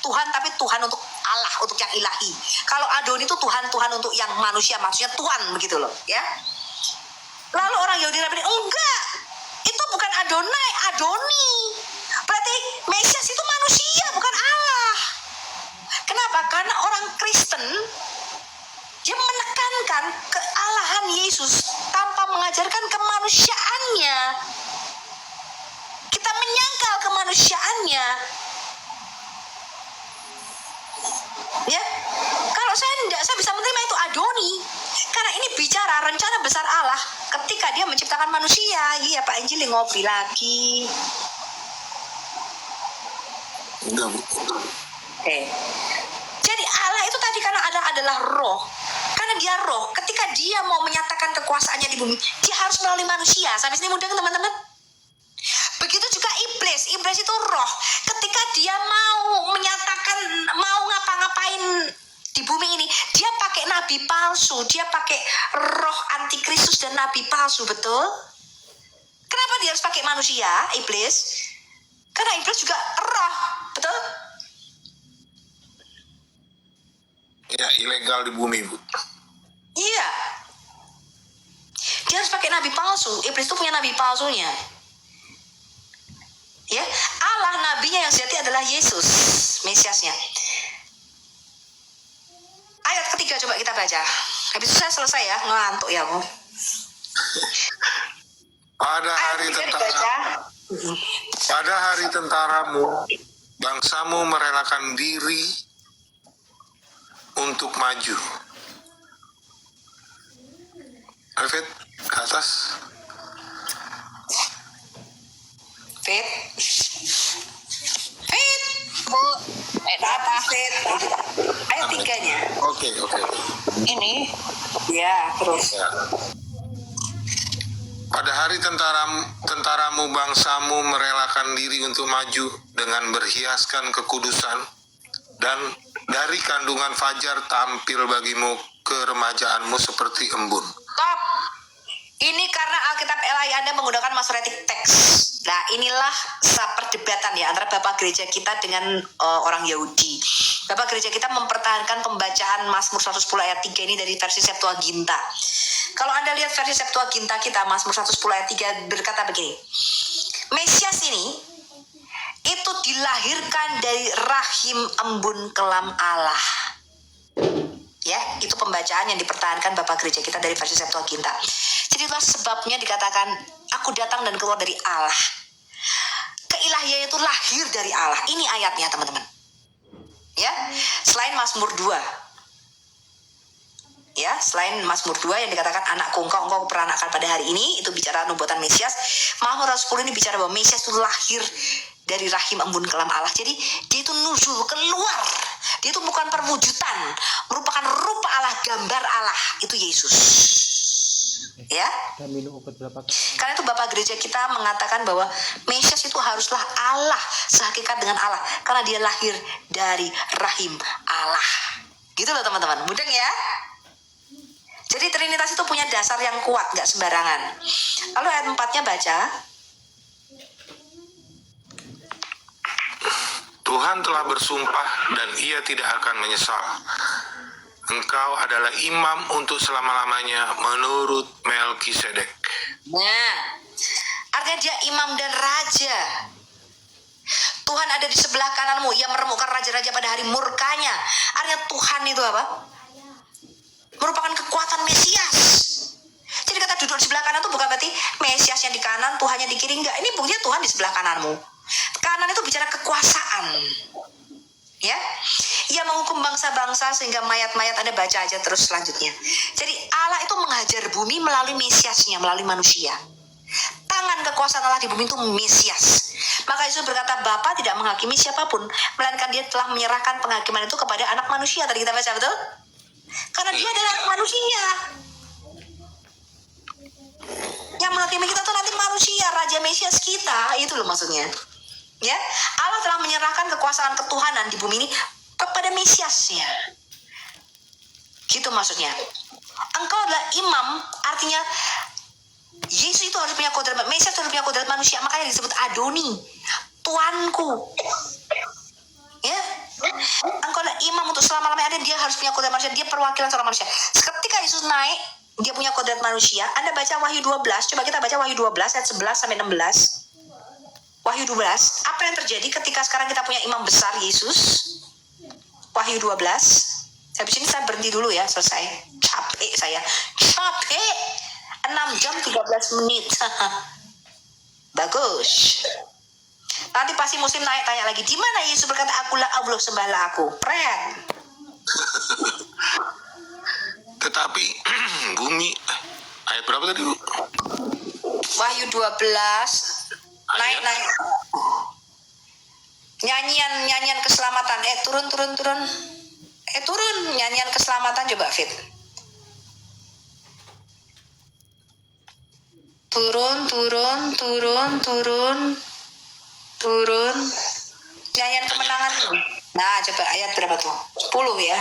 Tuhan, tapi Tuhan untuk Allah, untuk yang ilahi. Kalau Adoni itu Tuhan untuk yang manusia, maksudnya Tuhan begitu loh, ya. Lalu orang Yahudi bilang, enggak, itu bukan Adonai, Adoni. Berarti Mesias itu manusia, bukan Allah. Kenapa? Karena orang Kristen dia menekankan kealahan Yesus tanpa mengajarkan kemanusiaannya. Kita menyangkal kemanusiaannya. Ya, kalau saya bisa menerima itu Adoni, karena ini bicara rencana besar Allah ketika dia menciptakan manusia. Iya Pak Injili ngopi lagi. Jadi Allah itu tadi karena Allah adalah roh, karena dia roh, ketika dia mau menyatakan kekuasaannya di bumi, dia harus melalui manusia. Sampai sini mudah teman-teman? Begitu juga iblis itu roh. Ketika dia mau menyatakan, mau ngapa-ngapain di bumi ini, dia pakai nabi palsu, dia pakai roh antikristus dan nabi palsu, betul? Kenapa dia harus pakai manusia, iblis? Karena iblis juga roh, betul? Ya, ilegal di bumi, Bu. Iya. Dia harus pakai nabi palsu. Iblis itu punya nabi palsunya. Ya, Allah nabinya yang sejati adalah Yesus, Mesiasnya. Ayat ketiga coba kita baca. Habis itu saya selesai ya, ngantuk ya aku. Pada hari tentaramu, bangsamu merelakan diri untuk maju. Alfred, ke atas. Fit. Bu. Atas, Fit. Ayat 3-nya. Oke. Ini. Ya, terus. Ya. Pada hari tentaramu bangsamu merelakan diri untuk maju dengan berhiaskan kekudusan, dan dari kandungan fajar tampil bagimu keremajaanmu seperti embun. Stop. Ini karena Alkitab LAI Anda menggunakan Masoretic Text. Nah, inilah perdebatan ya antara Bapak Gereja kita dengan orang Yahudi. Bapak Gereja kita mempertahankan pembacaan Mazmur 110 ayat 3 ini dari versi Septuaginta. Kalau Anda lihat versi Septuaginta kita, Mazmur 110 ayat 3 berkata begini. Mesias ini itu dilahirkan dari rahim embun kelam Allah. Ya, itu pembacaan yang dipertahankan Bapak Gereja kita dari versi Septuaginta. Jadi itulah sebabnya dikatakan aku datang dan keluar dari Allah. Keilahian itu lahir dari Allah. Ini ayatnya teman-teman. Ya, selain Mazmur 2. Ya, selain Mazmur 2 yang dikatakan anakku engkau peranakan pada hari ini, itu bicara nubuatan Mesias. Mazmur 10 ini bicara bahwa Mesias itu lahir dari rahim embun kelam Allah. Jadi dia itu nuzul keluar. Dia itu bukan perwujudan, merupakan rupa Allah, gambar Allah. Itu Yesus. Ya. Karena itu Bapak Gereja kita mengatakan bahwa Mesias itu haruslah Allah, sehakikat dengan Allah, karena dia lahir dari rahim Allah. Gitu loh teman-teman, mudeng ya. Jadi Trinitas itu punya dasar yang kuat, gak sembarangan. Lalu ayat 4-nya baca. Tuhan telah bersumpah dan ia tidak akan menyesal. Engkau adalah imam untuk selama-lamanya menurut Melkisedek. Nah, artinya dia imam dan raja. Tuhan ada di sebelah kananmu. Ia meremukkan raja-raja pada hari murkanya. Artinya Tuhan itu apa? Merupakan kekuatan Mesias. Jadi kata duduk di sebelah kanan itu bukan berarti Mesias yang di kanan, Tuhan yang di kiri. Enggak, ini buktinya Tuhan di sebelah kananmu. Kanan itu bicara kekuasaan. Ya, ia menghukum bangsa-bangsa sehingga mayat-mayat. Anda baca aja terus selanjutnya. Jadi Allah itu menghajar bumi melalui Mesiasnya, melalui manusia. Tangan kekuasaan Allah di bumi itu Mesias. Maka Yesus berkata, Bapa tidak menghakimi siapapun, melainkan dia telah menyerahkan penghakiman itu kepada anak manusia. Tadi kita baca, betul? Karena dia adalah anak manusia. Yang menghakimi kita tuh nanti manusia, Raja Mesias kita. Itu loh maksudnya. Ya, Allah telah menyerahkan kekuasaan ketuhanan di bumi ini kepada Mesiasnya. Gitu maksudnya. Engkau adalah imam, artinya Yesus itu harus punya kodrat, Mesias harus punya kodrat manusia, makanya disebut Adoni, Tuanku. Ya, Engkau adalah imam untuk selama-lamanya. Dia harus punya kodrat manusia. Dia perwakilan seorang manusia. Ketika Yesus naik, dia punya kodrat manusia. Anda baca Wahyu 12. Coba kita baca Wahyu 12 ayat 11 sampai 16. Wahyu 12. Apa yang terjadi ketika sekarang kita punya imam besar Yesus? Wahyu 12. Habis ini saya berhenti dulu ya, selesai. Capek saya. Capek. 6 jam 13 menit. Bagus. Nanti pasti musim naik tanya lagi, di mana Yesus berkata, akulah Allah, sembahlah aku. Pret. Tetapi bumi ayat berapa tadi, Bu? Wahyu 12. Naik. Nyanyian keselamatan. Turun. Turun nyanyian keselamatan, coba Fit. Turun. Nyanyian kemenangan. Nah, coba ayat berapa tuh? 10 ya.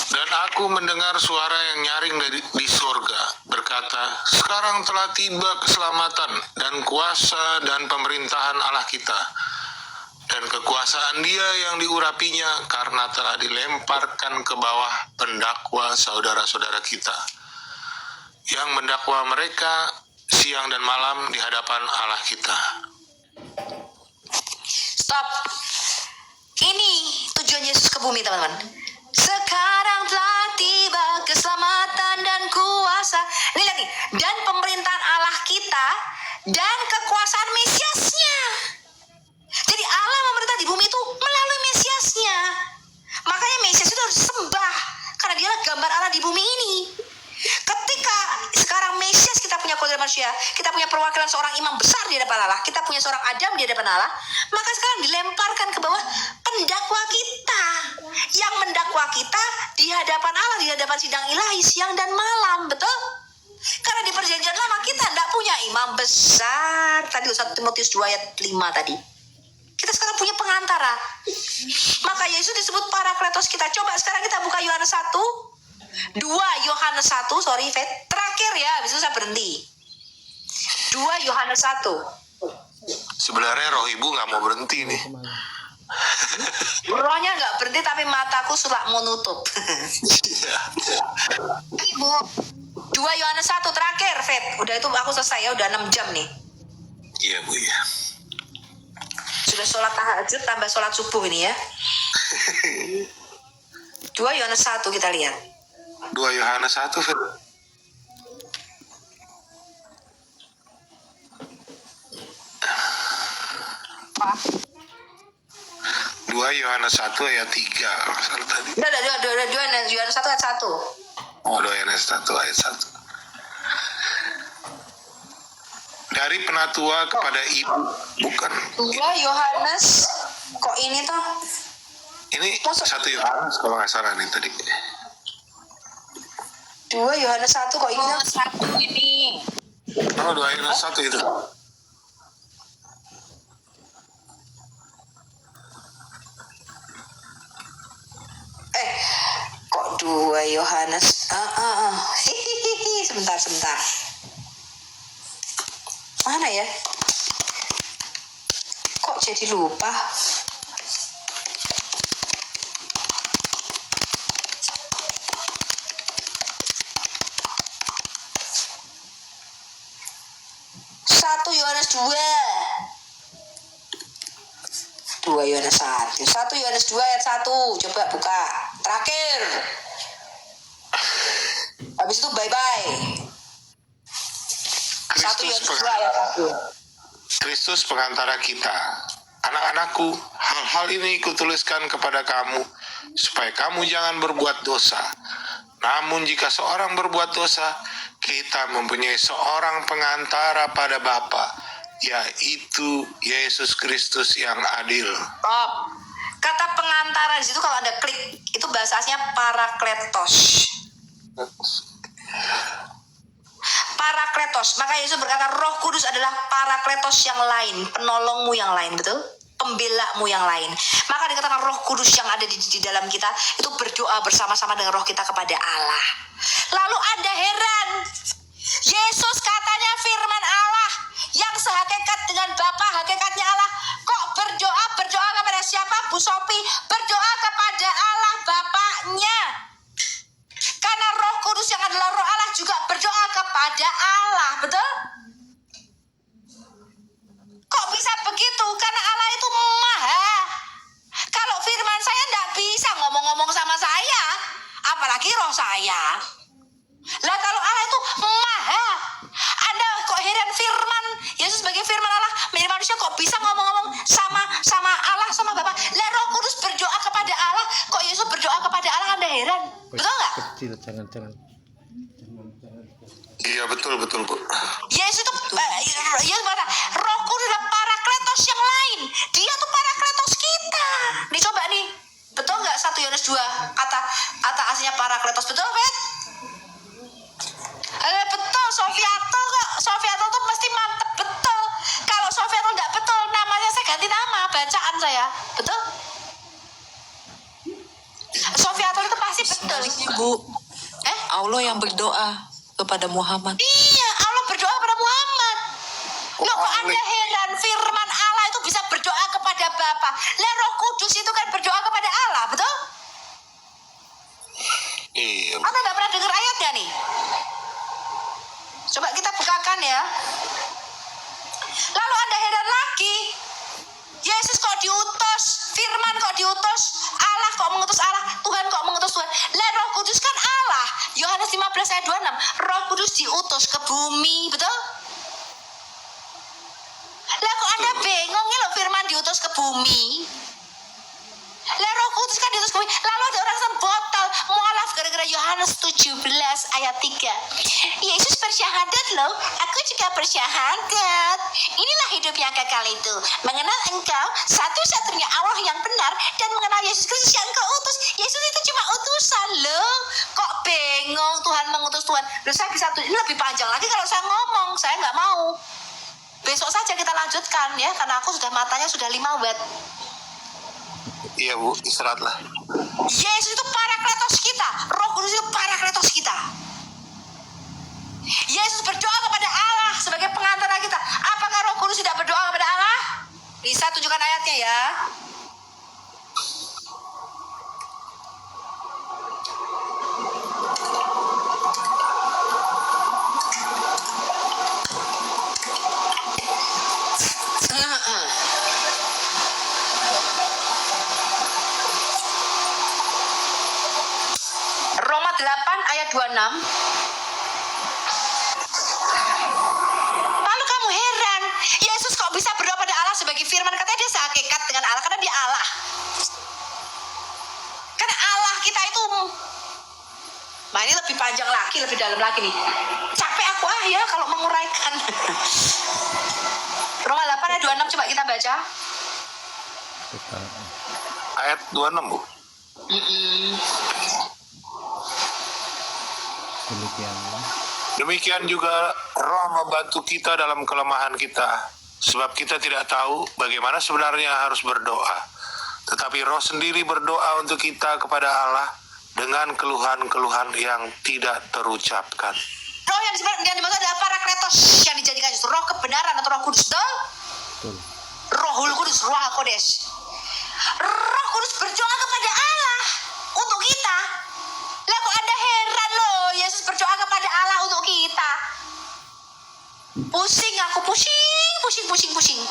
Dan aku mendengar suara yang nyaring di surga berkata, sekarang telah tiba keselamatan dan kuasa dan pemerintahan Allah kita, dan kekuasaan Dia yang diurapinya, karena telah dilemparkan ke bawah pendakwa saudara-saudara kita, yang mendakwa mereka siang dan malam di hadapan Allah kita. Stop. Ini tujuan Yesus ke bumi, teman-teman. Sekarang telah tiba keselamatan dan kuasa. Ini lihat nih. Dan pemerintahan Allah kita dan kekuasaan Mesiasnya. Jadi Allah memerintah di bumi itu melalui Mesiasnya. Makanya Mesias itu harus disembah, karena dialah gambar Allah di bumi ini. Ketika sekarang Mesias kita punya kodrat manusia, kita punya perwakilan seorang imam besar di hadapan Allah, kita punya seorang Adam di hadapan Allah, maka sekarang dilemparkan ke bawah pendakwa kita yang mendakwa kita di hadapan Allah, di hadapan sidang ilahi siang dan malam, betul? Karena di perjanjian lama kita tidak punya imam besar. Tadi 1 Timotius 2 ayat 5 tadi. Kita sekarang punya pengantara. Maka Yesus disebut Parakletos kita. Coba sekarang kita buka Yohanes 1. 2 Yohanes 1, sorry Fet. Terakhir ya, habis itu saya berhenti. 2 Yohanes 1. Sebenarnya roh ibu nggak mau berhenti nih. Rohnya nggak berhenti, tapi mataku sudah mau nutup. Ibu. 2 Yohanes 1 terakhir, Fet. Udah itu aku selesai ya, udah 6 jam nih. Iya, Bu, ya. Sudah sholat tahajud tambah sholat subuh ini ya. 2 Yohanes 1 kita lihat. 2 Yohanes 1, Fit. Pak. 2 Yohanes 1 ayat 3. Salah tadi. Udah, 2 Yohanes 1 ayat 1. Oh, 2 Yohanes 1 ayat 1. Dari penatua kepada ibu, bukan. 2 Yohanes, kok ini toh? Ini 1 Yohanes kalau nggak salah nih tadi. 2 Yohanes 1 kok ini toh? 1 ini. Oh, 2 Yohanes 1 itu. Kok 2 Yohanes? Hihihi, sebentar. Mana ya? Kok jadi lupa? Yohanes 2 Yohanes 1 Yohanes 2 ayat 1. Coba buka terakhir, habis itu bye-bye. 1 Yohanes 2 ayat 1. Kristus pengantara kita. Anak-anakku, hal-hal ini kutuliskan kepada kamu, supaya kamu jangan berbuat dosa. Namun jika seorang berbuat dosa, kita mempunyai seorang pengantara pada Bapa, yaitu Yesus Kristus yang adil. Stop. Kata pengantara di situ kalau Anda klik, itu bahasanya parakletos. Parakletos. Maka Yesus berkata Roh Kudus adalah parakletos yang lain, penolongmu yang lain, betul? Pembelamu yang lain. Maka dikatakan Roh Kudus yang ada di dalam kita itu berdoa bersama-sama dengan roh kita kepada Allah. Lalu Anda heran, Yesus katanya firman Allah yang sehakikat dengan Bapa, hakikatnya Allah, kok berdoa kepada siapa Bu Sophie? Berdoa kepada Allah Bapaknya. Karena Roh Kudus yang adalah Roh Allah juga berdoa kepada Allah, betul? Kok bisa begitu? Karena Allah itu maha. Kalau firman saya tidak bisa ngomong-ngomong sama saya, apalagi roh saya. Lah kalau Allah itu maha, Anda kok heran firman Yesus sebagai firman Allah menjadi manusia kok bisa ngomong-ngomong sama Allah, sama Bapa. Lah Roh Kudus berdoa kepada Allah, kok Yesus berdoa kepada Allah, Anda heran? Betul nggak? Kecil, jangan. Iya, betul Bu. Yesus itu Yesus berkata, Roh Kudus adalah parakletos yang lain. Dia tuh parakletos kita. Nih coba nih, betul nggak 1 Yohanes 2 kata aslinya parakletos, betul Bet? Betul, Sofiato kok. Sofiato tuh mesti mantep, betul. Kalau Sofiato nggak betul, namanya saya ganti nama, bacaan saya, betul? Sofiato itu pasti betul. Bu, Allah yang berdoa kepada Muhammad. Iya, Allah berdoa kepada Muhammad. Loh kok Anda heran firman Allah itu bisa berdoa kepada Bapa. Lah Roh Kudus itu kan berdoa kepada Allah, betul? Iya. Anda nggak pernah dengar ayatnya nih? Coba kita bukakan ya. Lalu Anda heran lagi. Yesus kok diutus, firman kok diutus, Allah kok mengutus Allah, Tuhan kok mengutus Tuhan. Lah Roh Kudus kan Allah. Yohanes 15 ayat 26. Roh Kudus diutus ke bumi, betul? Lah kok Anda bingung ya loh firman diutus ke bumi? Lah Roh Kudus kan diutus ke bumi. Lalu ada orang sembotol mualaf gara-gara Yohanes 17 ayat 3. Yesus bersyahadat loh, aku juga bersyahadat. Inilah hidup yang kekal itu, mengenal engkau satu-satunya Allah yang benar dan mengenal Yesus Kristus yang kau utus. Yesus itu cuma utusan loh. Kok bingung Tuhan mengutus Tuhan? Loh saya bisa ini lebih panjang lagi kalau saya ngomong, saya nggak mau. Besok saja kita lanjutkan ya, karena aku sudah matanya sudah 5 watt. Iya Bu, istirahatlah. Yesus itu parakletos kita. Roh Kudus itu parakletos kita. Yesus berdoa kepada Allah sebagai pengantara kita. Apakah Roh Kudus tidak berdoa kepada Allah? Bisa tunjukkan ayatnya ya. Roma 8 ayat 26. Lalu kamu heran, Yesus kok bisa berdoa pada Allah sebagai firman? Katanya dia sehakikat dengan Allah karena dia Allah. Karena Allah kita itu, nah ini lebih panjang lagi, lebih dalam lagi nih. Capek aku ya kalau menguraikan. Roma 8 ayat 26 coba kita baca. Ayat 26 Bu. Demikian juga Roh membantu kita dalam kelemahan kita, sebab kita tidak tahu bagaimana sebenarnya harus berdoa. Tetapi Roh sendiri berdoa untuk kita kepada Allah dengan keluhan-keluhan yang tidak terucapkan. Roh yang dimaksud adalah parakletos yang dijadikan Yesus, Roh kebenaran atau Roh Kudus, betul? Rohul Kudus, Roh Kodes. Roh Kudus berdoa kepada Allah untuk kita. Lah kok Anda heran loh, Yesus berdoa kepada Allah untuk kita. Pusing aku, pusing.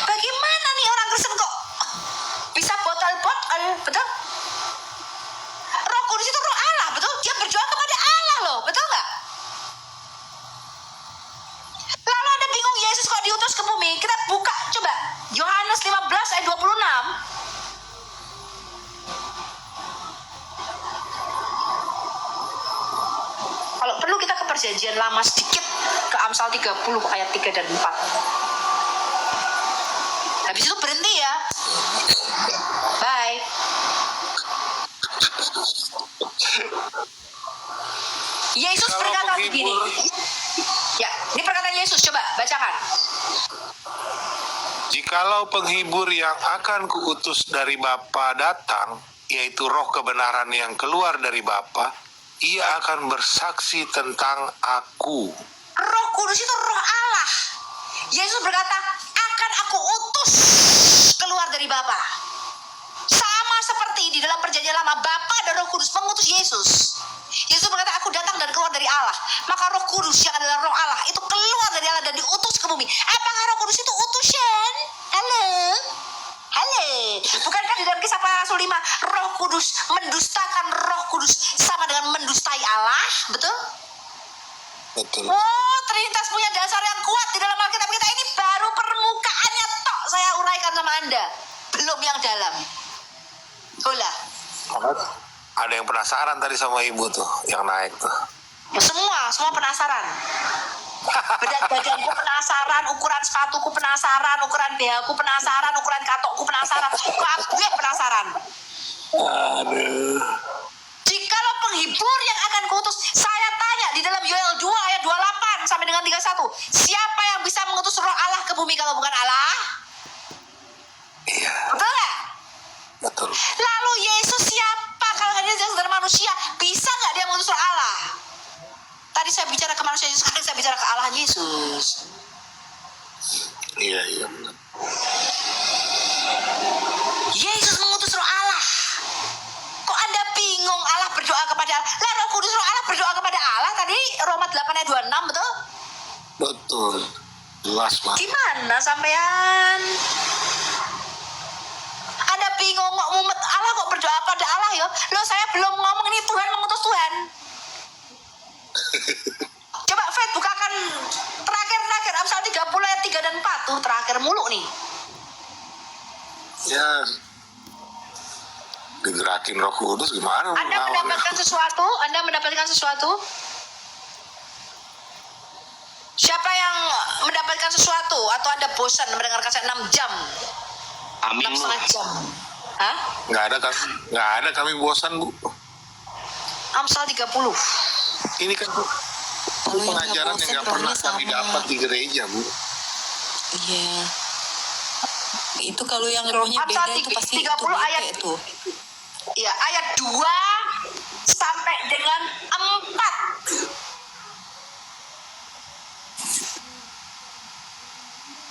Bagaimana nih orang Kristen kok bisa botol-botol, betul? Roh Kudus itu Roh Allah, betul? Dia berdoa kepada Allah loh, betul nggak? Lalu Anda bingung Yesus kok diutus ke bumi? Kita buka coba Yohanes 15 ayat 26. Kalau perlu kita ke perjanjian lama sedikit, ke Amsal 30 ayat 3 dan 4. Habis itu berhenti ya. Bye. Yesus Kalau berkata penghibur- begini. Ya, ini perkataan Yesus, coba bacakan. Jikalau penghibur yang akan kuutus dari Bapa datang, yaitu Roh kebenaran yang keluar dari Bapa, ia akan bersaksi tentang aku. Roh Kudus itu Roh Allah. Yesus berkata, akan aku utus keluar dari Bapa. Sama seperti di dalam perjanjian lama, Bapa dan Roh Kudus mengutus Yesus. Yesus berkata, aku datang dan keluar dari Allah. Maka Roh Kudus yang adalah Roh Allah itu keluar dari Allah dan diutus ke bumi. Apakah Roh Kudus itu utusan? Halo? Bukankah di dalam Kisah Para Rasul 5, Roh Kudus mendustakan Roh Kudus sama dengan mendustai Allah? Betul? Betul. Oh, Trinitas punya dasar yang kuat di dalam Alkitab kita. Ini baru permukaannya tok saya uraikan sama Anda, belum yang dalam. Hola. Ada yang penasaran tadi sama ibu tuh, yang naik tuh. Semua penasaran. Berat badanku penasaran, ukuran sepatuku penasaran, ukuran BH ku penasaran, ukuran katokku penasaran, kabeh penasaran. Aduh. Jikalau penghibur yang akan kuutus, saya tanya di dalam Yoel 2 ayat 28 sampai dengan 31, siapa yang bisa mengutus Roh Allah ke bumi kalau bukan Allah? Iya, Betul nggak? betul. Lalu Yesus siapa kalau hanya jelas dari manusia? Bisa nggak dia mengutus Roh Allah? Tadi saya bicara ke manusia Yesus, sekarang saya bicara ke Allah Yesus. Iya, benar. Yesus mengutus Roh Allah. Kok Anda bingung Allah berdoa kepada Allah? Lah Roh Kudus Roh Allah berdoa kepada Allah tadi Roma 8 ayat 26, betul? Betul. Jelas, Mas. Gimana sampean? Anda bingung kok mumet Allah kok berdoa pada Allah ya? Loh saya belum ngomong ini Tuhan mengutus Tuhan. Coba Fred bukakan terakhir Amsal 30 ayat 3 dan 4 tuh terakhir mulu nih. Ya, digerakin Roh Kudus gimana? Anda mendapatkan sesuatu? Siapa yang mendapatkan sesuatu atau Anda bosan mendengarkan saya 6 jam? Amin. 6,5 jam. Hah? Nggak ada kami bosan, Bu. Amsal 30. Ini kan Kalau yang pengajaran nggak yang nggak bosan, pernah rohnya kami sama. dapat di gereja, Bu. Iya. Itu kalau yang rohnya Amsal beda itu pasti 30 itu beda ayat. itu. Ya, ayat 2 sampai dengan 4.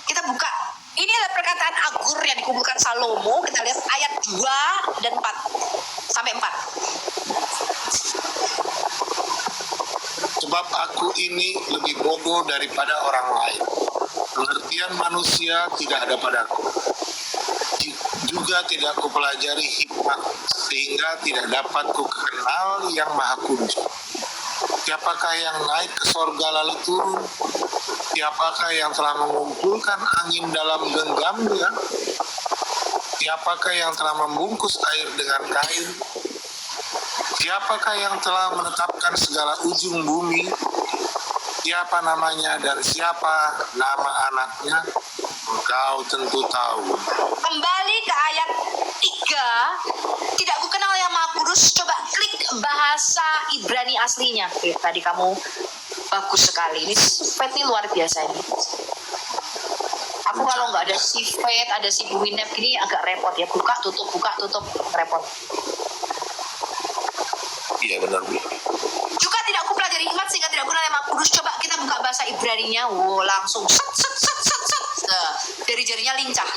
Kita buka. Ini adalah perkataan Agur yang dikumpulkan Salomo. Kita lihat ayat 2 dan 4 sampai 4. Sebab aku ini lebih bodoh daripada orang lain. Pengertian manusia tidak ada padaku. Juga tidak kupelajari hikmat, sehingga tidak dapat kukenal yang maha kudus. Siapakah yang naik ke sorga lalu turun? Siapakah yang telah mengumpulkan angin dalam genggamnya? Siapakah yang telah membungkus air dengan kain? Siapakah yang telah menetapkan segala ujung bumi? Siapa namanya dan siapa nama anaknya? Engkau tentu tahu. Kembali ke ayat 3. Tidak kukenal yang maha kudus. Coba klik bahasa Ibrani aslinya. Oke, tadi kamu bagus sekali. Ini Fed ini luar biasa ini. Aku kalau nggak ada si Fed, ada si Bu Winep gini agak repot ya. Buka tutup, repot. Iya benar, Bu. Juga tidak aku pelajari hikmat sehingga tidak kenal yang maha kudus. Coba kita buka bahasa Ibraninya. Wow, langsung set. Nah, dari jarinya lincah.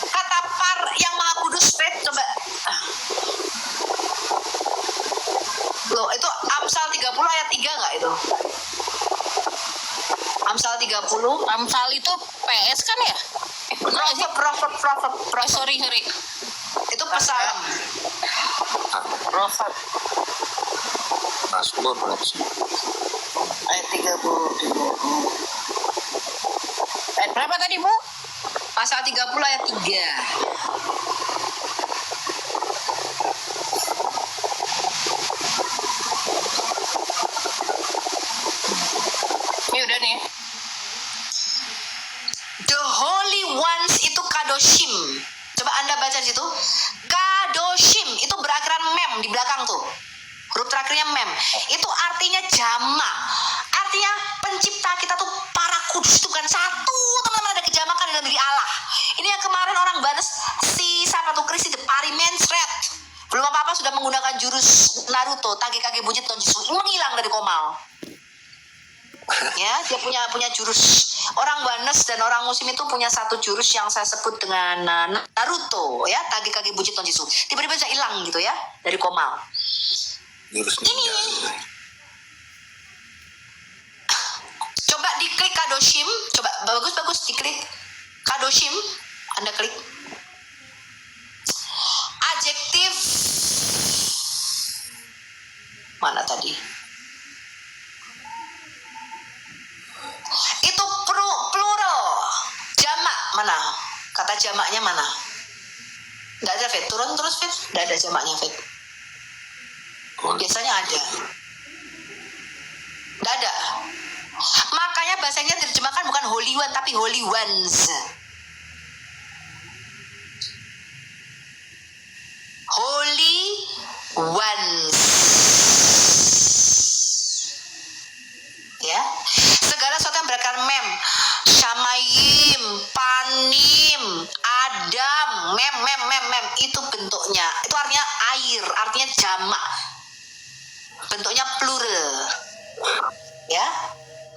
Kata par yang maha kudus, Fred, coba. Loh, itu Amsal 30 ayat 3 nggak itu? Amsal 30. Amsal itu PS kan ya? Prophet. Sorry. Itu pesalam. Prophet. Mazmur. Ayat 30. Ayat berapa tadi, Bu? Pasal 30 ayat 3. Ini udah nih. The Holy Ones itu kadoshim. Coba Anda baca di situ. Kadoshim itu berakhiran mem di belakang tuh. Huruf terakhirnya mem. Itu artinya jamak. Artinya pencipta kita tuh para kudus itu kan satu, teman-teman, ada kejamakan dalam diri Allah. Ini yang kemarin orang balas si siapa tuh Kristi the Parimens Red. Belum apa-apa sudah menggunakan jurus Naruto, Takekage Bujit Tonjutsu, menghilang dari komal. Ya, dia punya jurus. Orang Wanes dan orang Muslim itu punya satu jurus yang saya sebut dengan Naruto, ya, Kage Buchi Tonjitsu. Tiba-tiba bisa hilang gitu ya dari komal. Jurus Ini ninja. coba diklik Kadoshim, coba bagus diklik Kadoshim, Anda klik. Adjektif mana tadi? Itu plural. Jamak mana? Kata jamaknya mana? Nggak ada, Fit. Turun terus, Fit. Nggak ada jamaknya, Fit. Biasanya ada. Nggak ada. Makanya bahasanya diterjemahkan bukan holy one, tapi holy ones. Holy ones. Ya, segala sesuatu yang berakar mem, Shamayim, Panim, Adam, mem itu bentuknya, itu artinya air, artinya jamak, bentuknya plural, ya.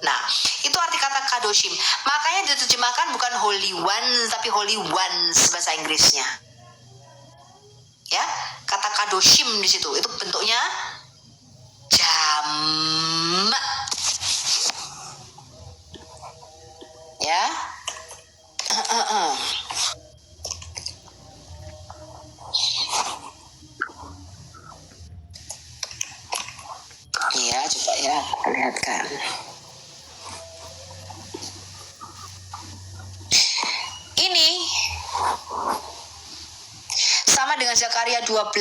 Nah, itu arti kata kadoshim. Makanya diterjemahkan bukan holy one, tapi holy ones bahasa Inggrisnya. Ya, kata kadoshim di situ, itu bentuknya jamak. Ya, iya, coba ya lihatkan. Ini sama dengan Zakaria 12.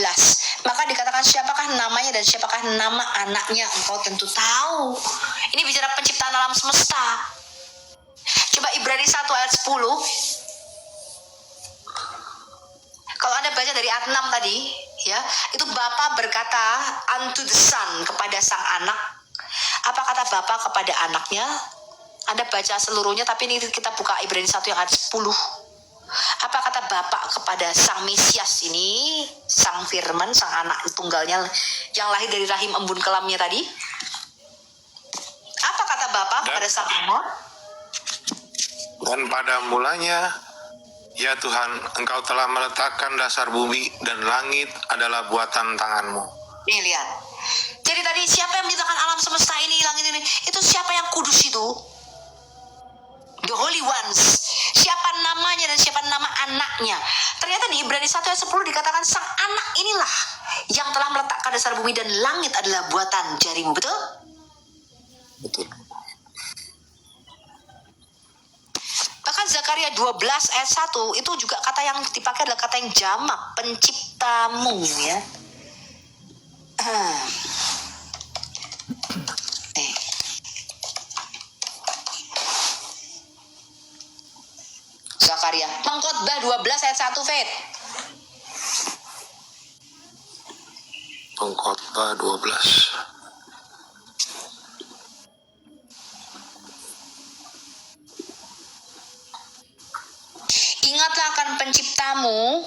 Maka dikatakan siapakah namanya dan siapakah nama anaknya, engkau tentu tahu. Ini bicara penciptaan alam semesta. Coba Ibrani 1 ayat 10. Kalau Anda baca dari ayat 6 tadi, ya, itu Bapa berkata unto the son, kepada sang anak. Apa kata Bapa kepada anaknya? Anda baca seluruhnya, tapi ini kita buka Ibrani 1 yang ayat 10. Apa kata Bapa kepada sang Mesias ini, sang firman, sang anak tunggalnya yang lahir dari rahim embun kelamnya tadi? Apa kata Bapa kepada sang anak? Dan pada mulanya, ya Tuhan, Engkau telah meletakkan dasar bumi dan langit adalah buatan tanganmu. Nih lihat. Jadi tadi siapa yang menciptakan alam semesta ini, langit ini? Itu siapa yang kudus itu? The Holy Ones. Siapa namanya dan siapa nama anaknya? Ternyata di Ibrani 1 ayat 10 dikatakan sang anak inilah yang telah meletakkan dasar bumi dan langit adalah buatan jarimu. Betul? Betul. Bahkan Zakaria 12 ayat 1 itu juga kata yang dipakai adalah kata yang jamak, penciptamu, ya. Zakaria, Pengkhotbah 12 ayat 1, Fet. Pengkhotbah 12. Ingatlah akan penciptamu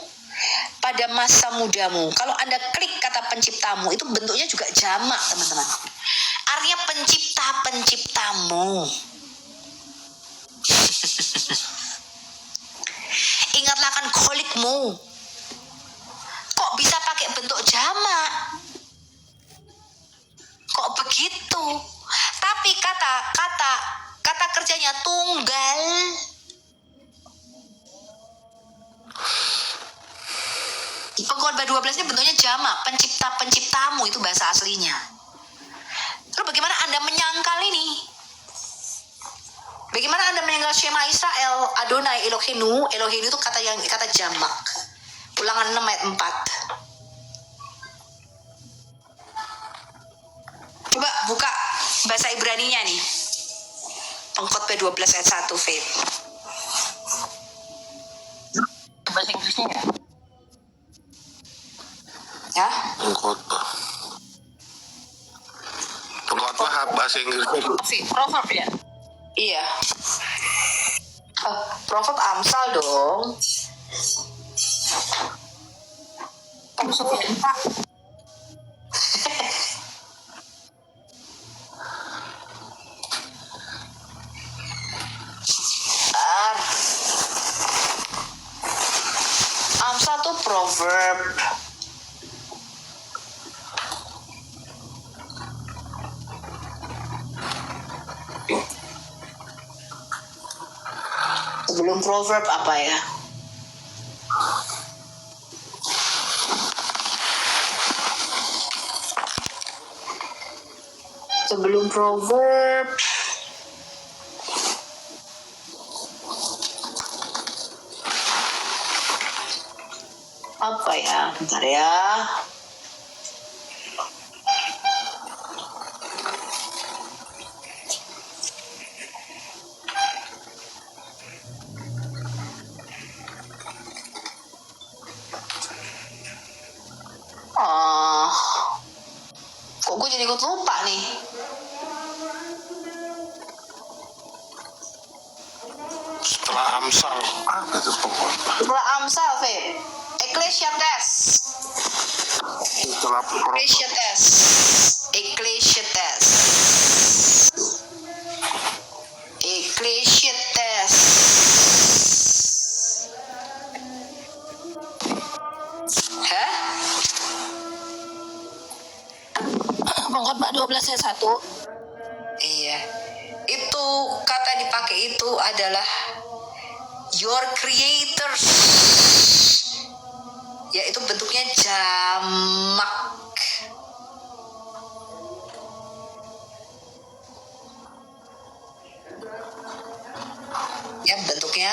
pada masa mudamu. Kalau Anda klik kata penciptamu, itu bentuknya juga jamak, teman-teman. Artinya penciptamu. Ingatlah akan kholikmu. Kok bisa pakai bentuk jamak? Kok begitu? Tapi kata kerjanya tunggal. Pengkhotbah 12 ini bentuknya jamak, penciptamu itu bahasa aslinya. Lalu bagaimana Anda menyangkal ini? Bagaimana Anda menyangkal Shema Israel, Adonai Elohenu itu kata jamak. Ulangan 6 ayat 4. Coba buka bahasa Ibraninya nih. Pengkhotbah 12 ayat 1, Faith. Bahasa Inggrisnya ya? Ya. Pengkhotbah bahasa Inggris. Proverb ya? Iya. Proverb Amsal dong. proverb. Sebelum proverb apa ya? Sebelum proverb apa ya? Bentar ya. Oh, kok gue jadi ikut lupa nih? Setelah Amsal, apa itu pokoknya? Setelah Amsal, Fe. Ecclesiastes. Setelah Proverbs. Ecclesiastes. Ecclesiastes. Ecclesiastes. Hah? Pengkhotbah 12 ayat 1. Iya. Itu kata yang dipakai itu adalah your creators. Yaitu bentuknya jamak. Ya, bentuknya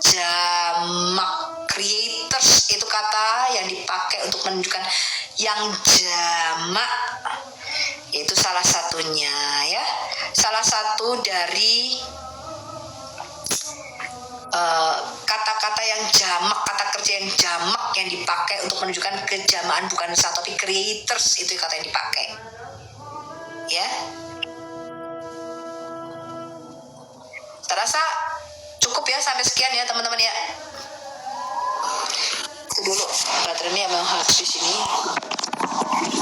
jamak. Creators itu kata yang dipakai untuk menunjukkan yang jamak. Itu salah satunya ya. Salah satu dari kata-kata yang jamak, kata kerja yang jamak yang dipakai untuk menunjukkan kejamaan, bukan satu tapi creators, itu kata yang dipakai ya. Terasa cukup ya sampai sekian ya teman-teman ya. Itu dulu baterainya memang harus di sini.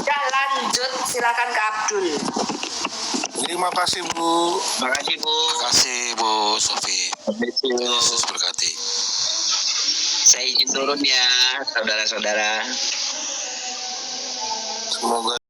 Ya, lanjut, silakan ke Abdul. Terima kasih Bu. Makasih Bu. Terima kasih Bu Sofi. Yesus berkati. Saya izin turun ya, saudara-saudara. Semoga